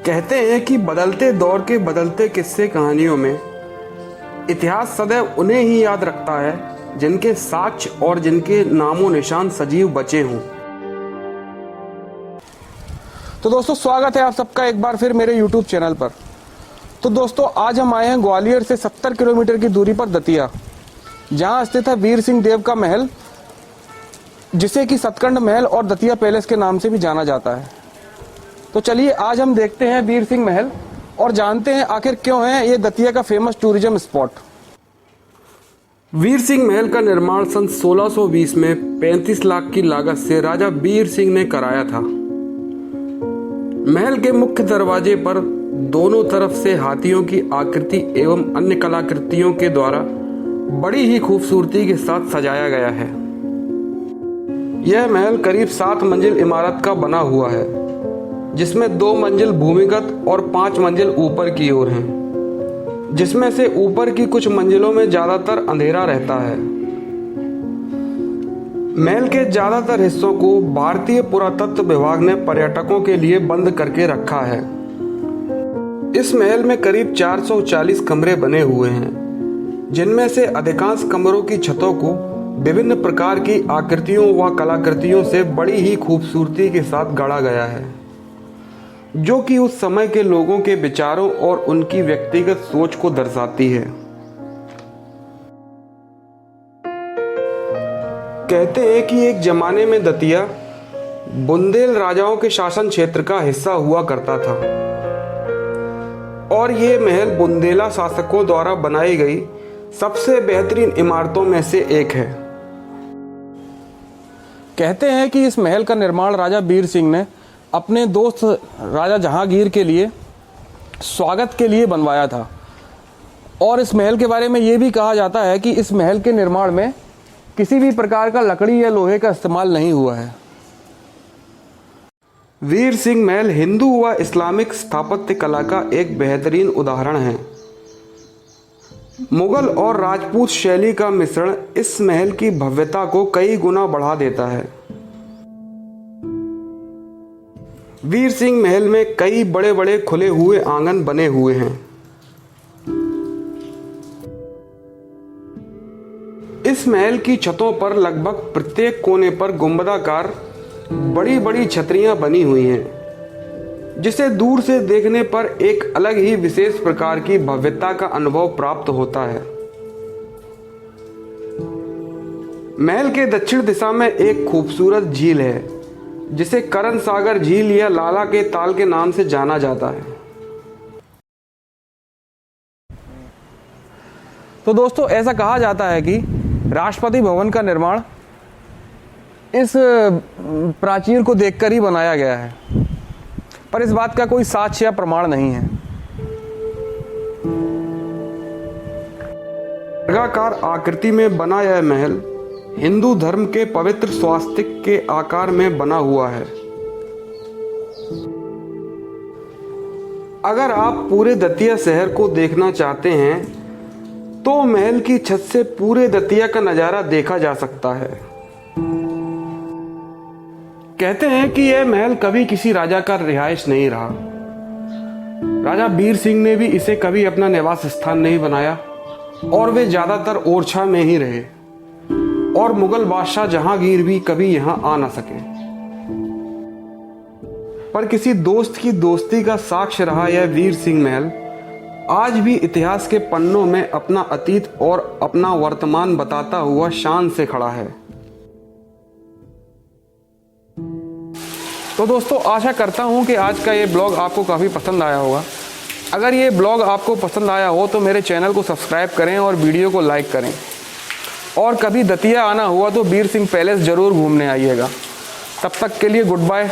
कहते हैं कि बदलते दौर के बदलते किस्से कहानियों में इतिहास सदैव उन्हें ही याद रखता है जिनके साक्ष्य और जिनके नामो निशान सजीव बचे हों। तो दोस्तों, स्वागत है आप सबका एक बार फिर मेरे YouTube चैनल पर। तो दोस्तों, आज हम आए हैं ग्वालियर से 70 किलोमीटर की दूरी पर दतिया, जहां स्थित है वीर सिंह देव का महल, जिसे कि सतकंड महल और दतिया पैलेस के नाम से भी जाना जाता है। तो चलिए आज हम देखते हैं वीर सिंह महल और जानते हैं आखिर क्यों है ये दतिया का famous tourism spot. Veer Singh महल का निर्माण सन 1620 में 35 लाख की लागत से राजा वीर सिंह ने कराया था। महल के मुख्य दरवाजे पर दोनों तरफ से हाथियों की आकृति एवं अन्य कलाकृतियों के द्वारा बड़ी ही खूबसूरती के साथ सजाया गया है। यह महल करीब 7 मंजिल इमारत का बना हुआ है, जिसमें 2 मंजिल भूमिगत और 5 मंजिल ऊपर की ओर हैं, जिसमें से ऊपर की कुछ मंजिलों में ज्यादातर अंधेरा रहता है। महल के ज्यादातर हिस्सों को भारतीय पुरातत्व विभाग ने पर्यटकों के लिए बंद करके रखा है। इस महल में करीब 440 कमरे बने हुए हैं, जिनमें से अधिकांश कमरों की छतों को विभिन्न प्रकार की आकृतियों व कलाकृतियों से बड़ी ही खूबसूरती के साथ गढ़ा गया है, जो कि उस समय के लोगों के विचारों और उनकी व्यक्तिगत सोच को दर्शाती है। कहते हैं कि एक जमाने में दतिया बुंदेल राजाओं के शासन क्षेत्र का हिस्सा हुआ करता था और ये महल बुंदेला शासकों द्वारा बनाई गई सबसे बेहतरीन इमारतों में से एक है। कहते हैं कि इस महल का निर्माण राजा वीर सिंह ने अपने दोस्त राजा जहांगीर के लिए स्वागत के लिए बनवाया था। और इस महल के बारे में ये भी कहा जाता है कि इस महल के निर्माण में किसी भी प्रकार का लकड़ी या लोहे का इस्तेमाल नहीं हुआ है। वीर सिंह महल हिंदू व इस्लामिक स्थापत्य कला का एक बेहतरीन उदाहरण है। मुगल और राजपूत शैली का मिश्रण इस महल की भव्यता को कई गुना बढ़ा देता है। वीर सिंह महल में कई बड़े बड़े खुले हुए आंगन बने हुए हैं। इस महल की छतों पर लगभग प्रत्येक कोने पर गुंबदाकार बड़ी बड़ी छतरियां बनी हुई हैं, जिसे दूर से देखने पर एक अलग ही विशेष प्रकार की भव्यता का अनुभव प्राप्त होता है। महल के दक्षिण दिशा में एक खूबसूरत झील है, जिसे करण सागर झील या लाला के ताल के नाम से जाना जाता है। तो दोस्तों, ऐसा कहा जाता है कि राष्ट्रपति भवन का निर्माण इस प्राचीर को देखकर ही बनाया गया है, पर इस बात का कोई साक्ष्य या प्रमाण नहीं है। वर्गाकार आकृति में बना यह महल हिंदू धर्म के पवित्र स्वास्तिक के आकार में बना हुआ है। अगर आप पूरे दतिया शहर को देखना चाहते हैं तो महल की छत से पूरे दतिया का नजारा देखा जा सकता है। कहते हैं कि यह महल कभी किसी राजा का रिहाइश नहीं रहा। राजा वीर सिंह ने भी इसे कभी अपना निवास स्थान नहीं बनाया और वे ज्यादातर ओरछा में ही रहे, और मुगल बादशाह जहांगीर भी कभी यहां आ न सके। पर किसी दोस्त की दोस्ती का साक्ष्य रहा यह वीर सिंह महल आज भी इतिहास के पन्नों में अपना अतीत और अपना वर्तमान बताता हुआ शान से खड़ा है। तो दोस्तों, आशा करता हूं कि आज का ये ब्लॉग आपको काफ़ी पसंद आया होगा। अगर ये ब्लॉग आपको पसंद आया हो तो मेरे चैनल को सब्सक्राइब करें और वीडियो को लाइक करें। और कभी दतिया आना हुआ तो वीर सिंह पैलेस ज़रूर घूमने आइएगा। तब तक के लिए गुड बाय।